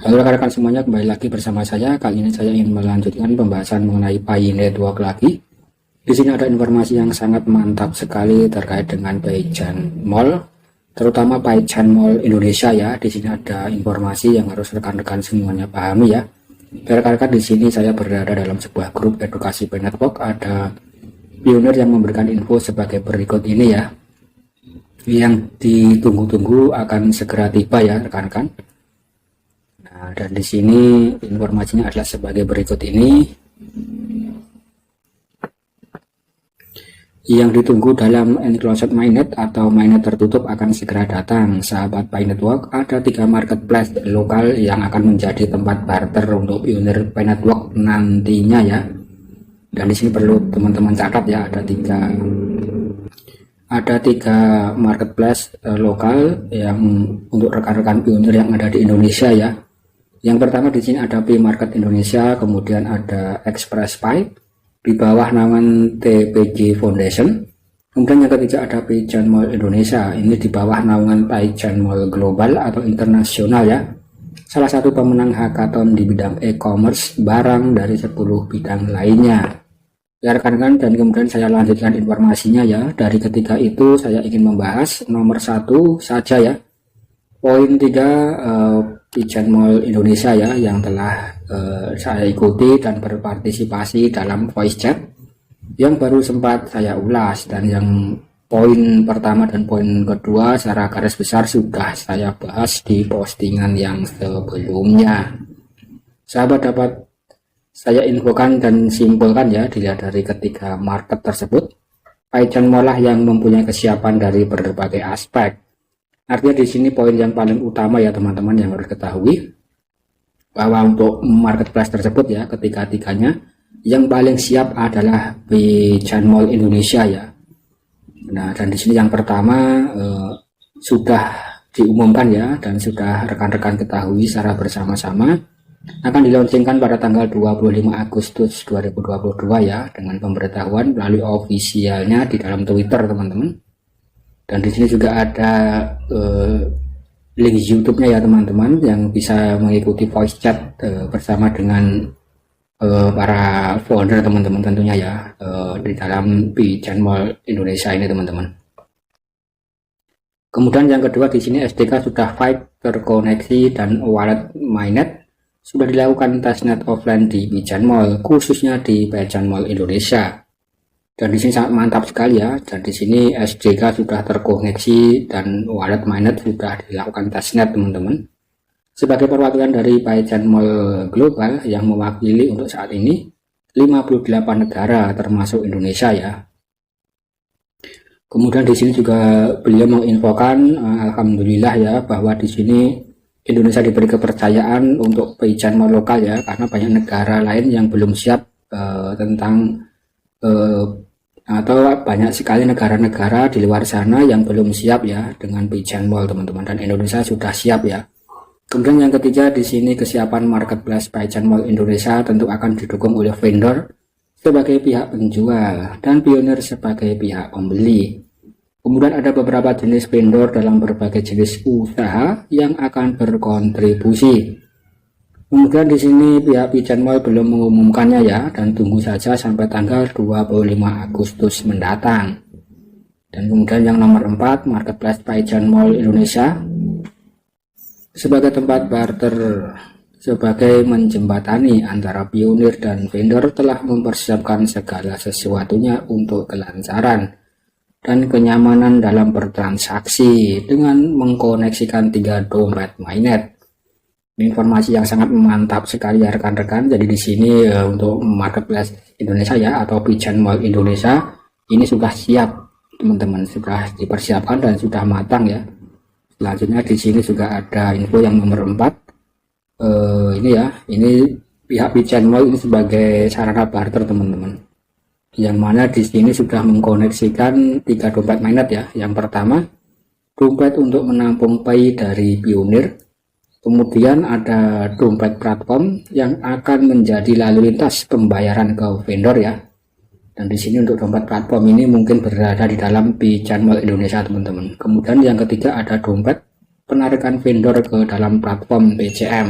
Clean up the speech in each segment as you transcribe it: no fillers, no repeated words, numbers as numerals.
Halo rekan-rekan semuanya, kembali lagi bersama saya. Kali ini saya ingin melanjutkan pembahasan mengenai Pi Network lagi. Di sini ada informasi yang sangat mantap sekali terkait dengan PayChain Mall, terutama PayChain Mall Indonesia ya. Di sini ada informasi yang harus rekan-rekan semuanya pahami ya. Rekan-rekan, di sini saya berada dalam sebuah grup edukasi Pi Network. Ada pionir yang memberikan info sebagai berikut ini ya. Yang ditunggu-tunggu akan segera tiba ya rekan-rekan. Nah, dan di sini informasinya adalah sebagai berikut ini. Yang ditunggu dalam enclosed mainnet atau mainnet tertutup akan segera datang. Sahabat Pi Network, ada 3 marketplace lokal yang akan menjadi tempat barter untuk pionir Pi Network nantinya ya. Dan di sini perlu teman-teman catat ya, ada tiga marketplace lokal yang untuk rekan-rekan pionir yang ada di Indonesia ya. Yang pertama di sini ada Pi Market Indonesia, kemudian ada Express Pi di bawah naungan TPG Foundation. Kemudian yang ketiga ada PayChain Mall Indonesia, ini di bawah naungan PayChain Mall Global atau internasional ya. Salah satu pemenang hackathon di bidang e-commerce barang dari 10 bidang lainnya. Ya rekan-rekan, dan kemudian saya lanjutkan informasinya ya. Dari ketiga itu saya ingin membahas nomor 1 saja ya. Poin 3 PayChain Mall Indonesia ya, yang telah saya ikuti dan berpartisipasi dalam voice chat yang baru sempat saya ulas, dan yang poin pertama dan poin kedua secara garis besar sudah saya bahas di postingan yang sebelumnya. Sahabat, dapat saya infokan dan simpulkan ya, dilihat dari ketiga market tersebut, PayChain Mall lah yang mempunyai kesiapan dari berbagai aspek. Artinya di sini poin yang paling utama ya teman-teman yang harus ketahui, bahwa untuk marketplace tersebut ya, ketiga-tiganya yang paling siap adalah PayChain Mall Indonesia ya. Nah, dan di sini yang pertama sudah diumumkan ya, dan sudah rekan-rekan ketahui secara bersama-sama, akan dilaunchingkan pada tanggal 25 Agustus 2022 ya, dengan pemberitahuan melalui ofisialnya di dalam Twitter teman-teman. Dan di sini juga ada link YouTube-nya ya teman-teman, yang bisa mengikuti voice chat bersama dengan para founder teman-teman tentunya ya, di dalam PayChain Mall Indonesia ini teman-teman. Kemudian yang kedua di sini SDK sudah terkoneksi dan wallet mainnet sudah dilakukan testnet offline di PayChain Mall, khususnya di PayChain Mall Indonesia. Dan di sini sangat mantap sekali ya. Dan di sini SDK sudah terkoneksi dan wallet mainnet sudah dilakukan testnet teman-teman. Sebagai perwakilan dari PayChain Mall Global yang mewakili untuk saat ini 58 negara termasuk Indonesia ya. Kemudian di sini juga beliau menginfokan alhamdulillah ya, bahwa di sini Indonesia diberi kepercayaan untuk PayChain Mall lokal ya, karena banyak negara lain yang belum siap atau banyak sekali negara-negara di luar sana yang belum siap ya dengan PayChain Mall teman-teman, dan Indonesia sudah siap ya. Kemudian yang ketiga di sini kesiapan marketplace PayChain Mall Indonesia tentu akan didukung oleh vendor sebagai pihak penjual dan pionir sebagai pihak pembeli. Kemudian ada beberapa jenis vendor dalam berbagai jenis usaha yang akan berkontribusi. Kemudian di sini pihak PayChain Mall belum mengumumkannya ya, dan tunggu saja sampai tanggal 25 Agustus mendatang. Dan kemudian yang nomor 4 marketplace PayChain Mall Indonesia sebagai tempat barter, sebagai menjembatani antara pionir dan vendor, telah mempersiapkan segala sesuatunya untuk kelancaran dan kenyamanan dalam bertransaksi dengan mengkoneksikan 3 dompet mainnet. Informasi yang sangat mantap sekali ya rekan-rekan. Jadi di sini untuk marketplace Indonesia ya, atau PayChain Mall Indonesia ini sudah siap teman-teman, sudah dipersiapkan dan sudah matang ya. Selanjutnya di sini juga ada info yang nomor 4 ini ya, ini pihak PayChain Mall ini sebagai sarana barter teman-teman, yang mana di sini sudah mengkoneksikan 3 dompet mainnet ya. Yang pertama dompet untuk menampung Pi dari pionir. Kemudian ada dompet platform yang akan menjadi lalu lintas pembayaran ke vendor ya. Dan di sini untuk dompet platform ini mungkin berada di dalam PayChain Mall Indonesia teman-teman. Kemudian yang ketiga ada dompet penarikan vendor ke dalam platform PCM.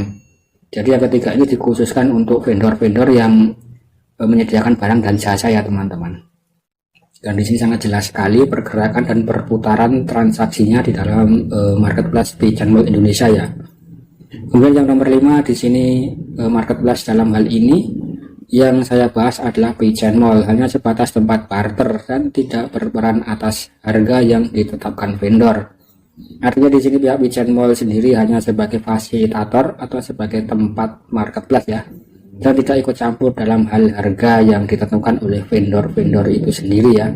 Jadi yang ketiga ini dikhususkan untuk vendor-vendor yang menyediakan barang dan jasa ya teman-teman. Dan di sini sangat jelas sekali pergerakan dan perputaran transaksinya di dalam marketplace Pigeon Mall Indonesia ya. Kemudian yang nomor 5 di sini marketplace dalam hal ini yang saya bahas adalah Pigeon Mall, hanya sebatas tempat barter dan tidak berperan atas harga yang ditetapkan vendor. Artinya di sini pihak Pigeon Mall sendiri hanya sebagai fasilitator atau sebagai tempat marketplace ya, dan tidak ikut campur dalam hal harga yang ditentukan oleh vendor-vendor itu sendiri ya.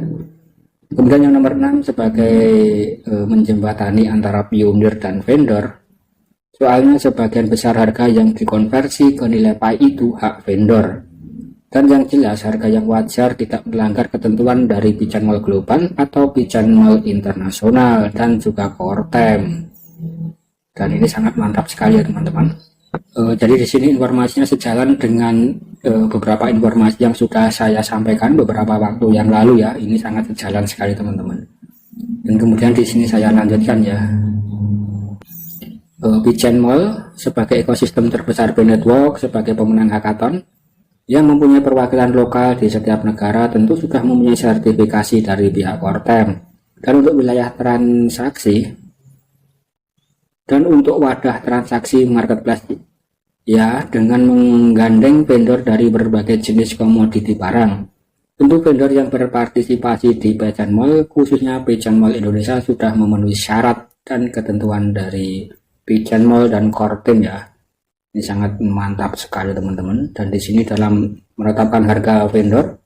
Kemudian yang nomor 6 sebagai menjembatani antara pionir dan vendor. Soalnya sebagian besar harga yang dikonversi ke nilai pi itu hak vendor. Dan yang jelas harga yang wajar tidak melanggar ketentuan dari Pigeon Mall Global atau Pigeon Mall Internasional dan juga Kortem. Dan ini sangat mantap sekali ya teman-teman. Jadi di sini informasinya sejalan dengan beberapa informasi yang sudah saya sampaikan beberapa waktu yang lalu ya. Ini sangat sejalan sekali teman-teman. Dan kemudian di sini saya lanjutkan ya. Pigeon Mall sebagai ekosistem terbesar B-Network sebagai pemenang hackathon yang mempunyai perwakilan lokal di setiap negara tentu sudah mempunyai sertifikasi dari pihak Kortem. Dan untuk wilayah transaksi dan untuk wadah transaksi marketplace ya, dengan menggandeng vendor dari berbagai jenis komoditi barang. Tentu vendor yang berpartisipasi di Pigeon Mall, khususnya Pigeon Mall Indonesia, sudah memenuhi syarat dan ketentuan dari Pigeon Mall dan Kortem ya. Ini sangat mantap sekali teman-teman. Dan di sini dalam menetapkan harga vendor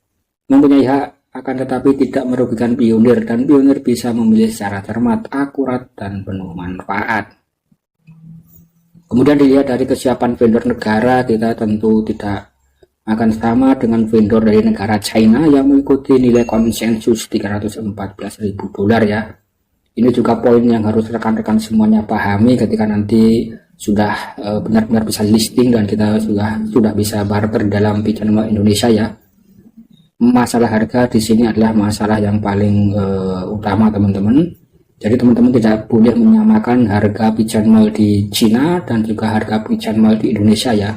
mempunyai hak, akan tetapi tidak merugikan pionir, dan pionir bisa memilih secara cermat, akurat, dan penuh manfaat. Kemudian dilihat dari kesiapan vendor negara, kita tentu tidak akan sama dengan vendor dari negara China yang mengikuti nilai konsensus $314.000 ya. Ini juga poin yang harus rekan-rekan semuanya pahami ketika nanti sudah benar-benar bisa listing dan kita sudah bisa barter dalam Pigeon Mall Indonesia ya. Masalah harga di sini adalah masalah yang paling utama teman-teman. Jadi teman-teman tidak boleh menyamakan harga Pigeon Mall di Cina dan juga harga Pigeon Mall di Indonesia ya.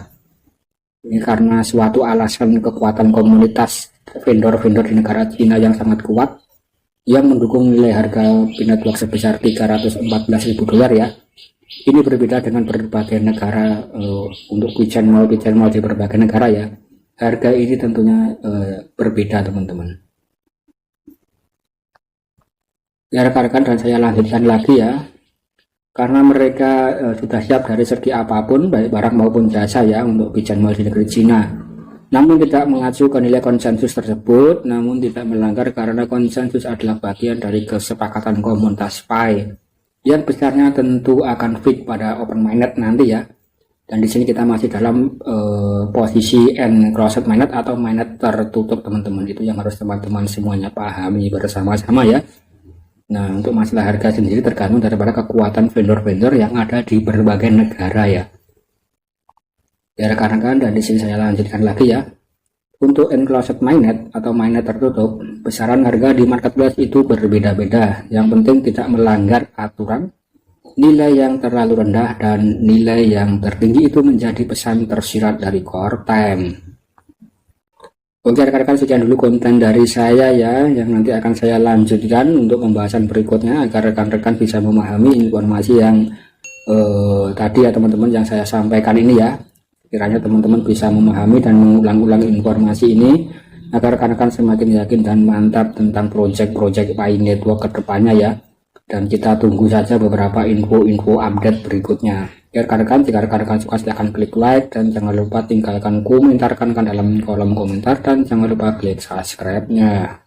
Ini karena suatu alasan kekuatan komunitas vendor-vendor di negara Cina yang sangat kuat yang mendukung nilai harga P-Network sebesar $314.000 ya. Ini berbeda dengan berbagai negara untuk Pigeon Mall di berbagai negara ya. Harga ini tentunya berbeda teman-teman. Ya rekan-rekan, dan saya lanjutkan lagi ya. Karena mereka sudah siap dari segi apapun, baik barang maupun jasa ya, untuk Pigeon Mall di negeri Cina. Namun tidak mengacu ke nilai konsensus tersebut, namun tidak melanggar karena konsensus adalah bagian dari kesepakatan komunitas PI. Yang besarnya tentu akan fit pada open mainnet nanti ya. Dan di sini kita masih dalam posisi closed mainnet atau mainnet tertutup teman-teman. Itu yang harus teman-teman semuanya pahami bersama-sama ya. Nah, untuk masalah harga sendiri tergantung daripada kekuatan vendor-vendor yang ada di berbagai negara ya. Ya rekan-rekan, dan di sini saya lanjutkan lagi ya. Untuk enclosed mainnet atau mainnet tertutup, besaran harga di marketplace itu berbeda-beda. Yang penting tidak melanggar aturan. Nilai yang terlalu rendah dan nilai yang tertinggi itu menjadi pesan tersirat dari Kortem. Oke rekan-rekan, sekian dulu konten dari saya ya, yang nanti akan saya lanjutkan untuk pembahasan berikutnya agar rekan-rekan bisa memahami informasi yang tadi ya teman-teman yang saya sampaikan ini ya. Kiranya teman-teman bisa memahami dan mengulang-ulang informasi ini agar rekan-rekan semakin yakin dan mantap tentang project-project P-Network kedepannya ya. Dan kita tunggu saja beberapa info-info update berikutnya. Ya rekan-rekan, jika rekan-rekan suka silahkan klik like dan jangan lupa tinggalkan komentar dalam kolom komentar, dan jangan lupa klik subscribe-nya.